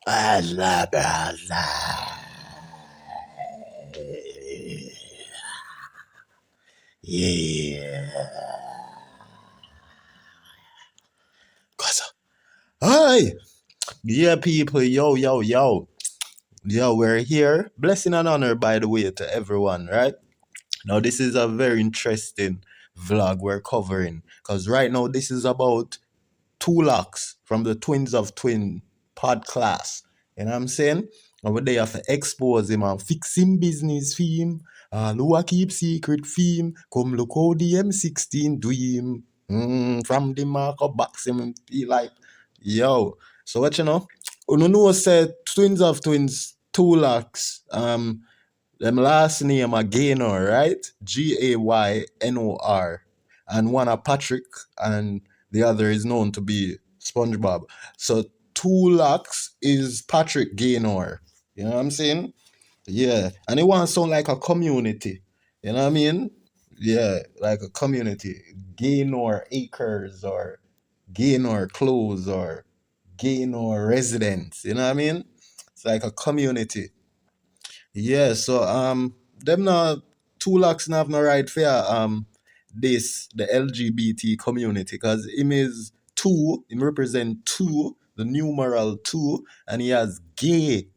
Allah, Allah. Yeah. Cause, hi. Yeah, people. Yo, yo, yo. Yo, we're here. Blessing and honor, by the way, to everyone, right? Now, this is a very interesting vlog we're covering. Because right now, this is about Tu-Lox from the Twins of Twin pod class. You know what I'm saying? Over there have to expose him and fix him business for him. Who a keep secret for him. Come look how the M16 do him. From the mark of box him he like, yo. So what you know? Know said Twins of Twins Tu-Lox. Them last name a Gaynor, right? Gaynor. And one a Patrick, and the other is known to be SpongeBob. So Tu-Lox is Patrick Gaynor. You know what I'm saying? Yeah. And it wants to sound like a community. You know what I mean? Yeah, like a community. Gaynor Acres or Gaynor Clothes or Gaynor Residence. You know what I mean? It's like a community. Yeah, so them not Tu-Lox have no right for this the LGBT community because him is two, him represent two, the numeral two, and he has gay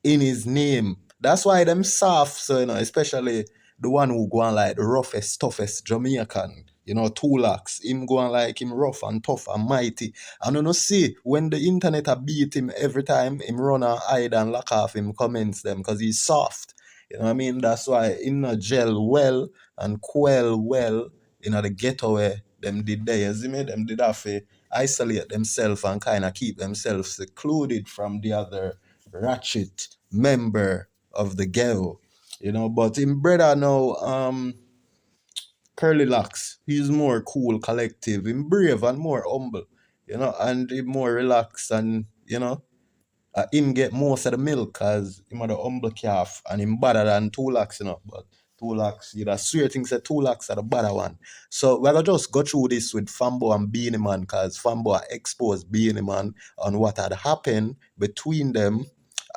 in his name. That's why them soft, so especially the one who go on like the roughest, toughest Jamaican, Tu-Lox. Him go on like him rough and tough and mighty. And see, when the internet a beat him every time, him run and hide and lock off him comments them because he's soft. You know what I mean? That's why him not gel well and quell well, the ghetto where them did there. You see me? Them did have to isolate themselves and kind of keep themselves secluded from the other ratchet member of the ghetto, but in brother now, Curly Locks, he's more cool, collective, him brave and more humble, and he more relaxed and, him get most of the milk cause him a the humble calf and him better than Tu-Lox, but Tu-Lox, you swear things that Tu-Lox are the better one. So we're gonna just go through this with Fambo and Beenie Man cause Fambo exposed Beenie Man on what had happened between them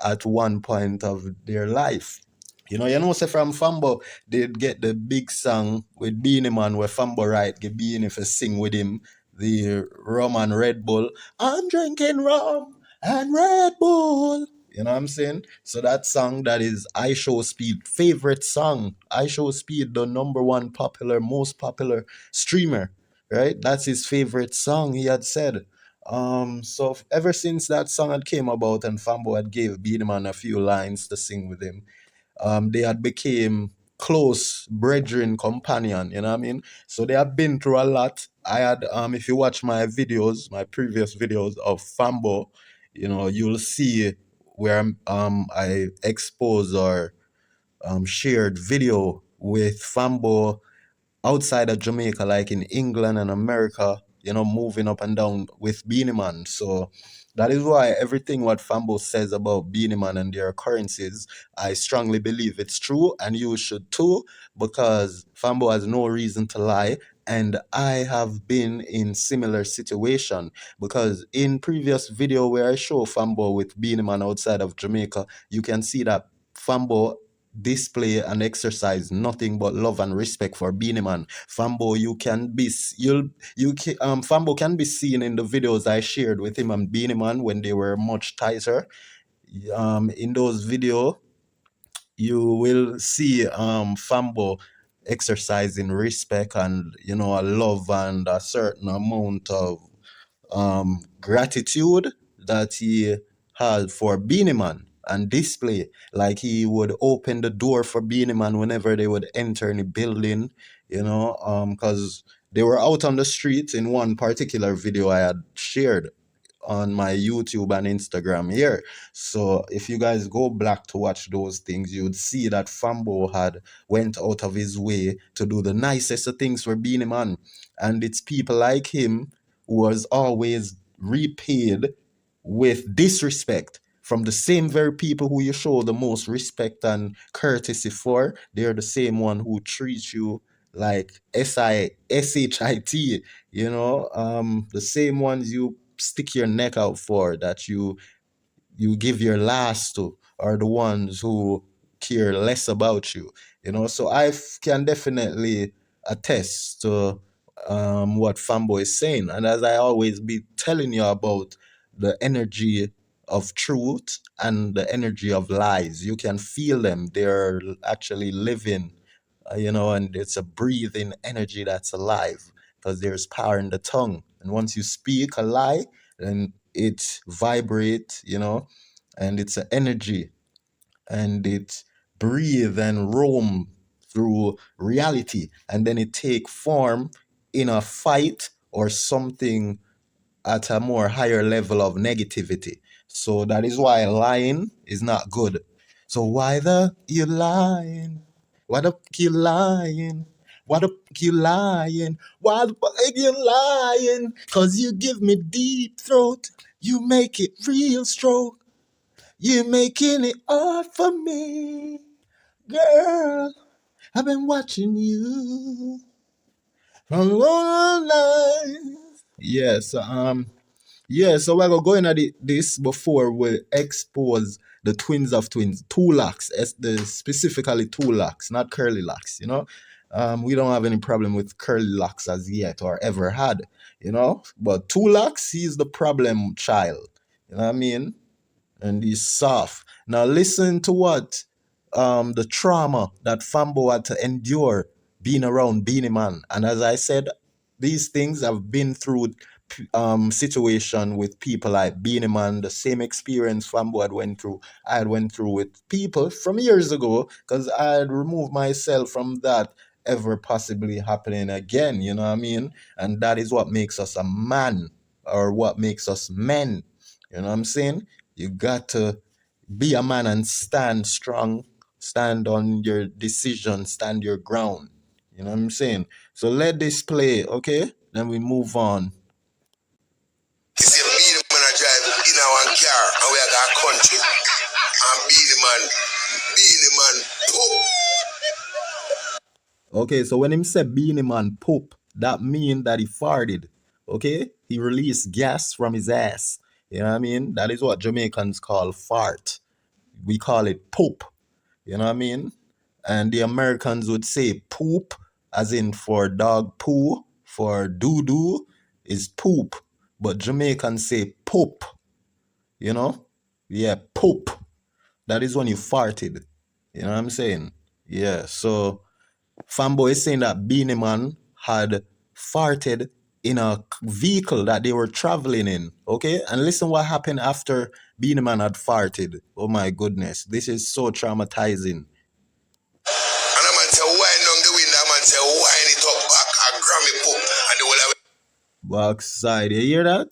at one point of their life. Say from Fambo, they'd get the big song with Beenie Man where Fambo write, get Beanie for sing with him, the rum and Red Bull. I'm drinking rum and Red Bull. You know what I'm saying? So that song that is I Show Speed, favorite song. I Show Speed, the number one popular, most popular streamer, right? That's his favorite song, he had said. So ever since that song had came about and Fambo had gave Beenie Man a few lines to sing with him, they had became close brethren companion, you know what I mean? So they have been through a lot. I had if you watch my videos, my previous videos of Fambo, you'll see where I expose or shared video with Fambo outside of Jamaica, like in England and America, moving up and down with Beenie Man. So that is why everything what Fambo says about Beenie Man and their occurrences, I strongly believe it's true, and you should too, because Fambo has no reason to lie. And I have been in similar situation because in previous video where I show Fambo with Beenie Man outside of Jamaica, you can see that Fambo display and exercise nothing but love and respect for Beenie Man. Fambo, Fambo can be seen in the videos I shared with him and Beenie Man when they were much tighter. In those videos, you will see Fambo exercising respect and a love and a certain amount of gratitude that he had for Beenie Man and display. Like he would open the door for Beenie Man whenever they would enter any building, because they were out on the street in one particular video I had shared on my YouTube and Instagram here. So if you guys go back to watch those things, you would see that Fambo had went out of his way to do the nicest of things for Beenie Man. And it's people like him who was always repaid with disrespect from the same very people who you show the most respect and courtesy for. They're the same one who treat you like SHIT, the same ones you stick your neck out for, that you you give your last to are the ones who care less about you. So can definitely attest to what Fambo is saying. And as I always be telling you about the energy of truth and the energy of lies, you can feel them. They're actually living, and it's a breathing energy that's alive because there's power in the tongue. And once you speak a lie, then it vibrates, and it's an energy, and it breathe and roam through reality, and then it take form in a fight or something at a more higher level of negativity. So that is why lying is not good. So why the you lying? Why the you lying? Why the you lying? Why the fuck you lying? Cause you give me deep throat. You make it real stroke. You making it hard for me. Girl, I've been watching you from long night. Yes, yeah, so we're gonna go into this before we expose the twins of twins, Tu-Lox, specifically Tu-Lox, not curly locks, we don't have any problem with curly locks as yet or ever had, but Tu-Lox, he's the problem child, you know what I mean? And he's soft. Now listen to what the trauma that Fambo had to endure being around Beanie Man. And as I said, these things have been through situation with people like Beanie Man, the same experience Fambo had went through, I had went through with people from years ago, because I had removed myself from that ever possibly happening again, you know what I mean? And that is what makes us a man, or what makes us men. You know what I'm saying? You got to be a man and stand strong, stand on your decision, stand your ground. You know what I'm saying? So let this play, okay? Then we move on. You see, be the man I drive in our car and we are got country. And be the man, poop. Okay, so when him say Beanie Man poop, that mean that he farted. Okay? He released gas from his ass. You know what I mean? That is what Jamaicans call fart. We call it poop. You know what I mean? And the Americans would say poop, as in for dog poo, for doo doo is poop. But Jamaicans say poop, you know? Yeah, poop. That is when you farted. You know what I'm saying? Yeah, so Fambo is saying that Beanie Man had farted in a vehicle that they were traveling in. Okay? And listen what happened after Beanie Man had farted. Oh my goodness. This is so traumatizing. And a man say, why on the window? A man say, why it up back a Grammy poop? And the whole of Backside, you hear that?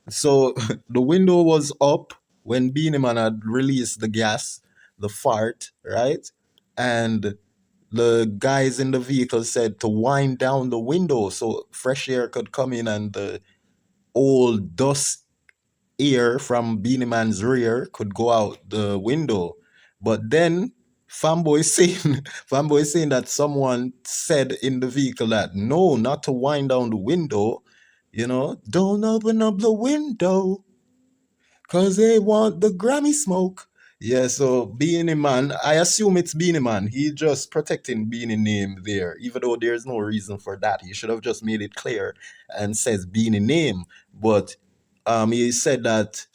So the window was up when Beanie Man had released the gas, the fart, right? And the guys in the vehicle said to wind down the window so fresh air could come in and the old dust air from Beanie Man's rear could go out the window. But then Fambo is saying Fambo is saying that someone said in the vehicle that no, not to wind down the window, don't open up the window. Cause they want the Grammy smoke. Yeah, so Beanie Man, I assume it's Beanie Man. He just protecting Beanie name there, even though there's no reason for that. He should have just made it clear and says Beanie name. But he said that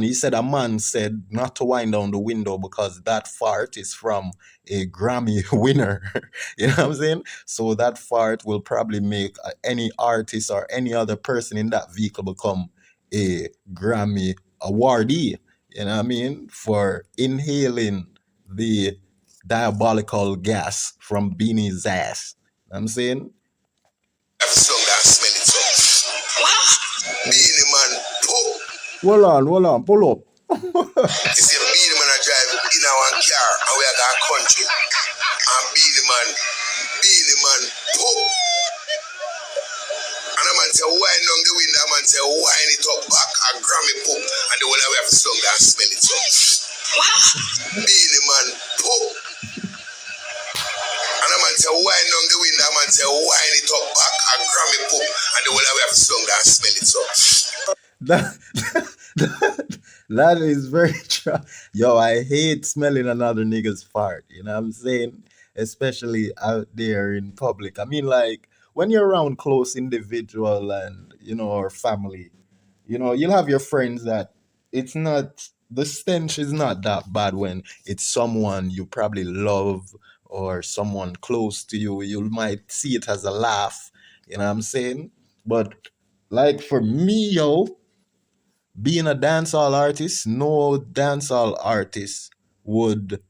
he said a man said not to wind down the window because that fart is from a Grammy winner. You know what I'm saying? So that fart will probably make any artist or any other person in that vehicle become a Grammy awardee, you know what I mean, for inhaling the diabolical gas from Beanie's ass. You know what I'm saying? have sung that smell it so. Beanie man, poop. Hold on, pull up. You see, Beanie man I drive in our car and we are got country. And Beanie man, poop. And a man say, why on the window? A man say, why it up back a Grammy poop? And the whole of we have sung that smell it so. Beanie man, poop. And a man say, why on the window? A man say, why it up back a Grammy poop? And the whole of we have sung that smell it so. that, That is very true. Yo, I hate smelling another nigga's fart. You know what I'm saying? Especially out there in public. I mean, like when you're around close individual and or family, you'll have your friends that it's not the stench is not that bad when it's someone you probably love or someone close to you. You might see it as a laugh. You know what I'm saying? But like for me, yo, being a dancehall artist, no dancehall artist would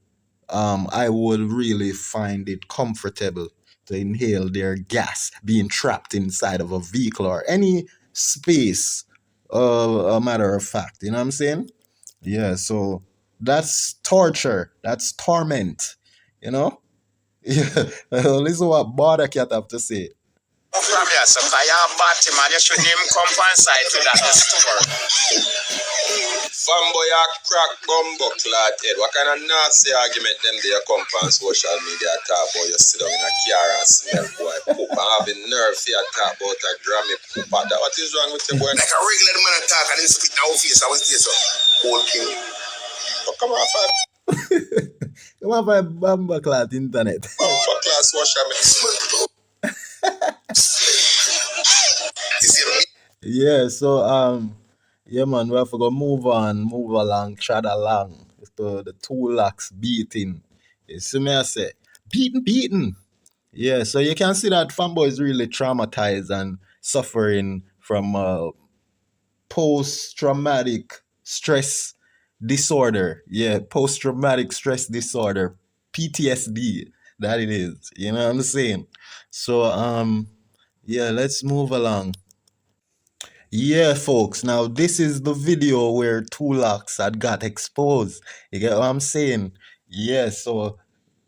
I would really find it comfortable to inhale their gas being trapped inside of a vehicle or any space. A matter of fact, you know what I'm saying? Yeah, so that's torture. That's torment. You know? Yeah. Listen what Border Cat have to say. From here, so you're BATTYMAN, you should him come on side to that store. Fambo, you crack bumbo clad head. What kind of nasty argument them they come on social media talk about you sit down in a car and smell boy poop and having nerve for you talk about a Grammy poop. What is wrong with you boy? Like a regular man talk and he spit in our face. I was this whole king. So come on, fam. Come on, for Bamba Clat internet. Bumbo class wash Yeah, so yeah man, we have to go move along, trot along to the Tu-Lox beating. You see me I say, beaten. Yeah, so you can see that Fambo is really traumatized and suffering from post-traumatic stress disorder. Yeah, post-traumatic stress disorder, PTSD. That it is. You know what I'm saying? So yeah, let's move along. Yeah, folks. Now this is the video where Tu-Lox had got exposed. You get what I'm saying? Yeah. So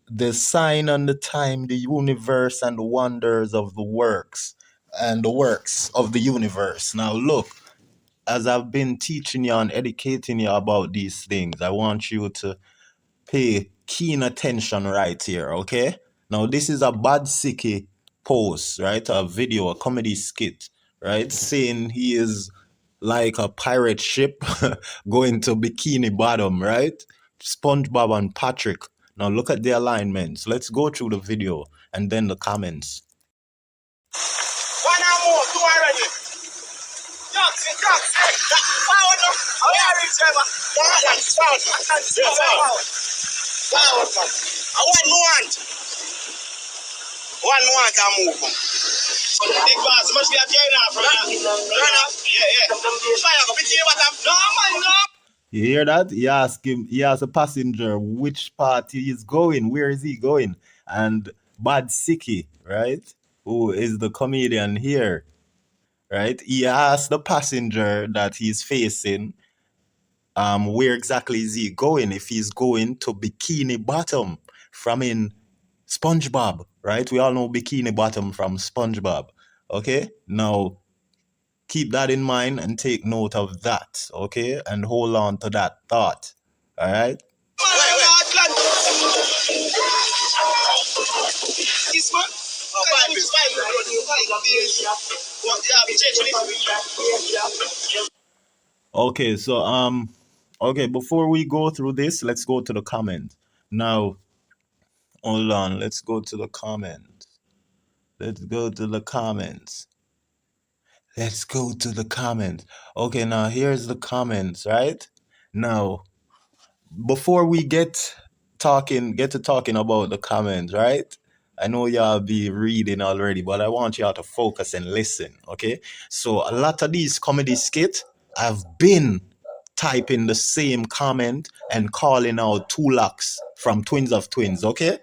the sign and the time, the universe and the wonders of the works and the works of the universe. Now look, as I've been teaching you and educating you about these things, I want you to pay keen attention right here, okay? Now, this is a bad sicky post, right? A video, a comedy skit, right? Saying he is like a pirate ship going to Bikini Bottom, right? SpongeBob and Patrick. Now, look at the alignments. Let's go through the video and then the comments. One hour more, two already. Forward up. Oh, yeah, reach ever. Forward, man. One more can move. Big boss, must be a turn off from that. Turn off? Yeah. Fire, go between bottom. No, man, no. You hear that? He asked a passenger which part he is going, where is he going? And Bad Siki, right? Who is the comedian here, right? He asked the passenger that he's facing, where exactly is he going? If he's going to Bikini Bottom from in SpongeBob, right? We all know Bikini Bottom from SpongeBob. Okay? Now keep that in mind and take note of that, okay? And hold on to that thought. All right? Okay, so okay, before we go through this, let's go to the comment. Now, hold on, let's go to the comments. Let's go to the comments. Let's go to the comments. Okay, now here's the comments, right? Now, before we get to talking about the comments, right? I know y'all be reading already, but I want y'all to focus and listen, okay? So a lot of these comedy skits have been typing the same comment and calling out Tu-Lox from Twins of Twins, okay?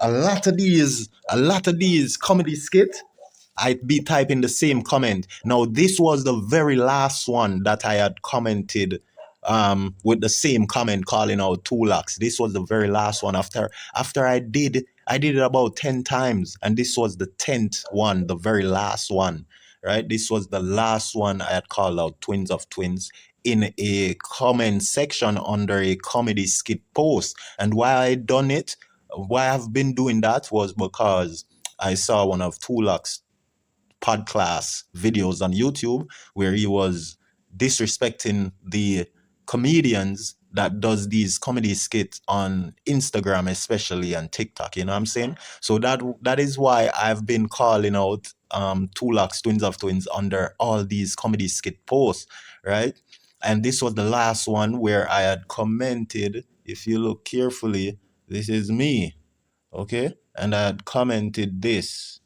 A lot of these comedy skits I'd be typing the same comment. Now, this was the very last one that I had commented with the same comment calling out Tu-Lox. This was the very last one. After I did it about 10 times, and this was the 10th one, the very last one, right? This was the last one I had called out Twins of Twins in a comment section under a comedy skit post. And why I've been doing that was because I saw one of Tu-Lox podcast videos on YouTube where he was disrespecting the comedians that does these comedy skits on Instagram, especially, and TikTok. You know what I'm saying? So that is why I've been calling out Tu-Lox, Twins of Twins, under all these comedy skit posts, right? And this was the last one where I had commented. If you look carefully, this is me, okay? And I had commented this,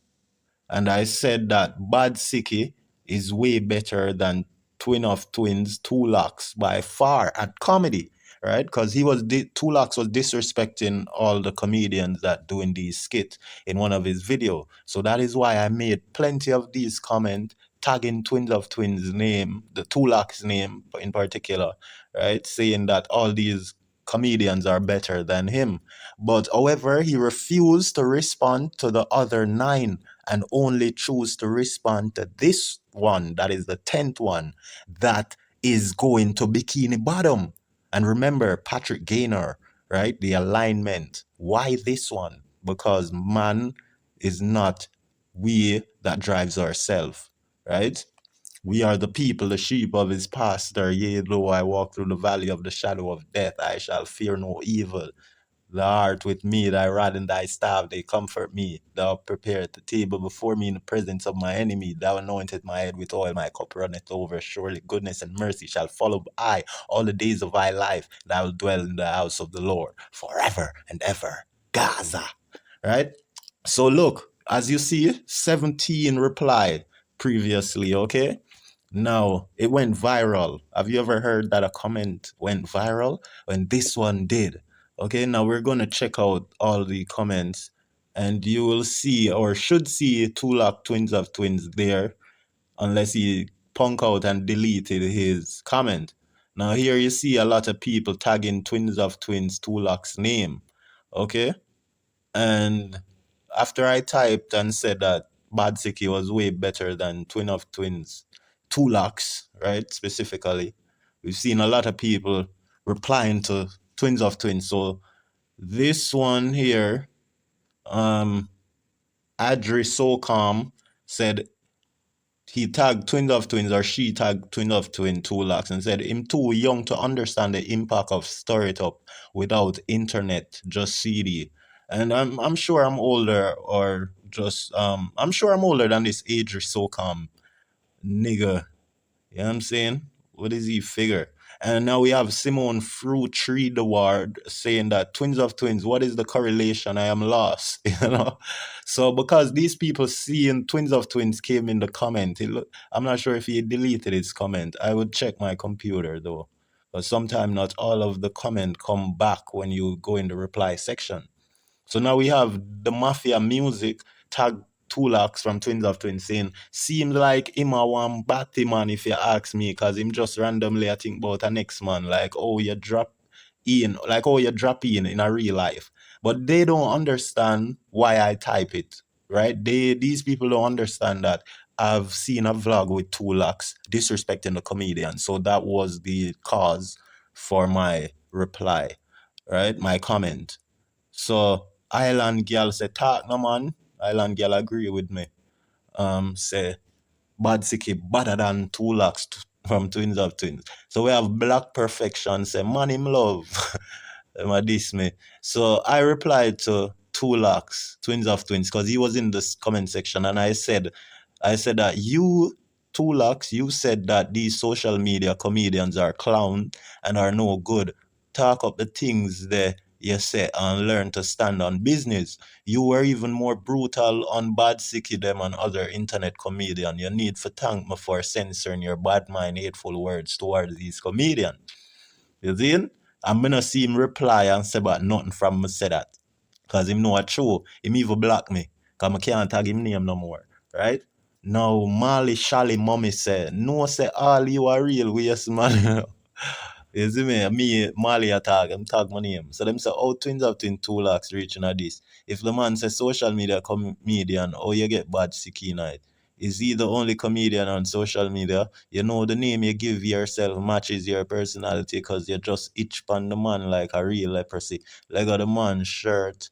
and I said that Bad Sicky is way better than Twin of Twins, Tu-Lox, by far at comedy, right? Because Tu-Lox was disrespecting all the comedians that doing these skits in one of his videos. So that is why I made plenty of these comments tagging Twins of Twins name, the Tu-Lox name in particular, right? Saying that all these comedians are better than him. But however, he refused to respond to the other nine and only choose to respond to this one, that is the 10th one, that is going to Bikini Bottom. And remember, Patrick Gaynor, right? The alignment. Why this one? Because man is not we that drives ourselves, right? We are the people, the sheep of his pasture. Yea, though I walk through the valley of the shadow of death, I shall fear no evil. Thou art with me, thy rod and thy staff, they comfort me. Thou preparest the table before me in the presence of my enemy. Thou anointed my head with oil, my cup runneth over. Surely goodness and mercy shall follow I all the days of thy life. Thou wilt dwell in the house of the Lord forever and ever. Gaza. Right? So look, as you see, 17 replied previously, okay? Now, it went viral. Have you ever heard that a comment went viral? When this one did. Okay, now we're going to check out all the comments and you will see or should see Tu-Lox Twins of Twins there unless he punk out and deleted his comment. Now here you see a lot of people tagging Twins of Twins Tu-Lox name. Okay? And after I typed and said that Bad Sicky was way better than Twin of Twins, Tu-Lox, right? Specifically, we've seen a lot of people replying to Twins of Twins. So this one here, Adri So Calm said he tagged Twins of Twins, or she tagged Twin of Twin Tu-Lox and said him too young to understand the impact of stir it up without internet, just CD. And I'm sure I'm older, or just I'm sure I'm older than this age or so calm nigga. You know what I'm saying? What does he figure? And now we have Simone Fruit Tree the Ward saying that Twins of Twins, what is the correlation? I am lost. You know? So because these people seeing Twins of Twins came in the comment, I'm not sure if he deleted his comment. I would check my computer though. But sometimes not all of the comment come back when you go in the reply section. So now we have the Mafia Music tag Tu-Lox from Twins of Twins saying, seems like him a one BATTYMAN if you ask me, cause him just randomly I think about a next man, like you drop in a real life. But they don't understand why I type it, right? These people don't understand that I've seen a vlog with Tu-Lox disrespecting the comedian. So that was the cause for my reply, right? My comment. So Island girl say talk no man. Island girl agree with me. Say Bad Sicky better than Tu-Lox from Twins of Twins. So we have Black Perfection say man him love. Them a diss me. So I replied to Tu-Lox, Twins of Twins, because he was in this comment section, and I said that you, Tu-Lox, you said that these social media comedians are clown and are no good. Talk up the things that you say and learn to stand on business. You were even more brutal on Bad Sicky them and other internet comedian. You need to thank me for censoring your bad mind hateful words towards these comedians. You see? I'm gonna see him reply and say but nothing from me say that. Cause him know a true. Him even block me. Cause I can't tag him name no more. Right? Now Mali Shally mommy say, no say all you are real yes man. You see me Mali a tag, him tag my name. So them say, oh Twins of Twin Tu-Lox reaching at this. If the man say social media comedian, oh you get bad sicky night. Is he the only comedian on social media? You know the name you give yourself matches your personality because you just itch on the man like a real leprosy. Like the man shirt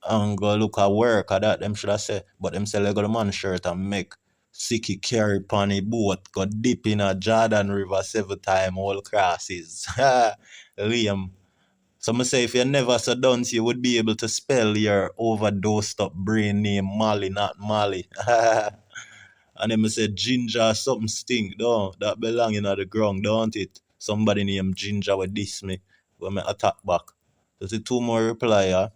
and go look at work at that them should have said. But them say like the man shirt and make Sicky carry pon a boat, go dip in a Jordan River 7 times, all crosses. Liam. So I say if you never so done, you would be able to spell your overdosed up brain name Molly, not Molly. And then I say Ginger something stink, don't that belong in the ground, don't it? Somebody named Ginger would diss me when I attack back. So see two more reply,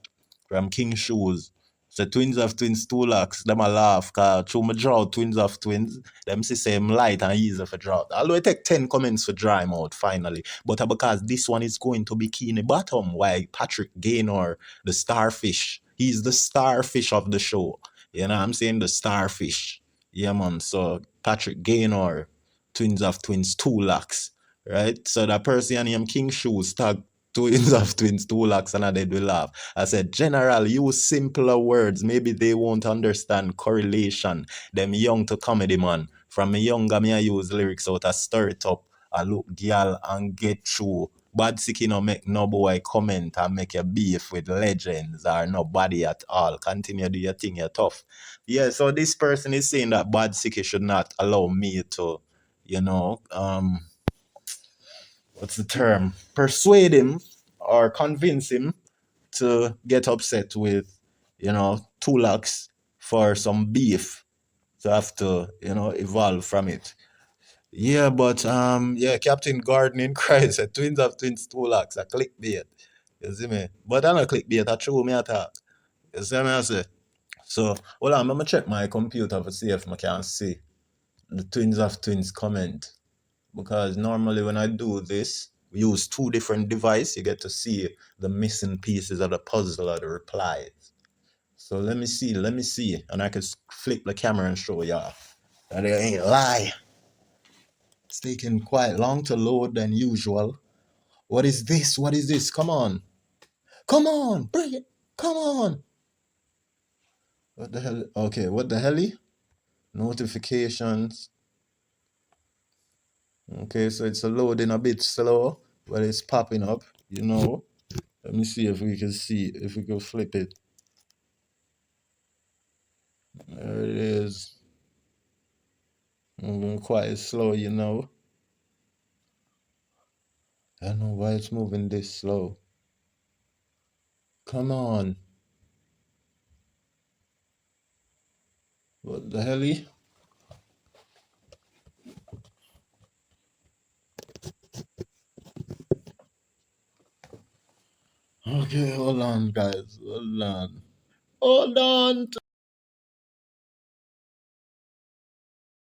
from King Shoes. So twins of twins, Tu-Lox. Them a laugh, cause through my draw twins of twins, them see same light and easy for draw. Although it take 10 comments for dry them out finally. But because this one is going to Bikini Bottom, why Patrick Gaynor, the starfish. He's the starfish of the show. You know what I'm saying? The starfish. Yeah, man. So Patrick Gaynor, twins of twins, Tu-Lox. Right? So that person named King Shoes tag twins of twins, Tu-Lox, and they will laugh. I said, General, use simpler words. Maybe they won't understand correlation. Them young to comedy, man. From me younger, me I use lyrics out to stir it up. I look girl and get through. Bad sick, make no boy comment and make a beef with legends or nobody at all. Continue do your thing, you're tough. Yeah, so this person is saying that bad sick should not allow me to, you know, what's the term? Persuade him or convince him to get upset with, Tu-Lox for some beef. To have to, evolve from it. Yeah, but yeah, Captain Gardening Christ said twins of twins, Tu-Lox, a clickbait. You see me? But I'm not clickbait, I true me attack. You see me I say? So hold on, I'm gonna check my computer to see if I can see the twins of twins comment. Because normally when I do this, we use two different devices. You get to see the missing pieces of the puzzle or the replies. So let me see. And I can flip the camera and show y'all. That it ain't lie. It's taking quite long to load than usual. What is this? What is this? Come on. Come on. Bring it. Come on. What the hell? Okay, what the hell? Notifications. Okay, so it's loading a bit slow, but it's popping up, Let me see if we can flip it. There it is. Moving quite slow, I don't know why it's moving this slow. Come on. What the hell? Okay, hold on, guys. Hold on. Hold on.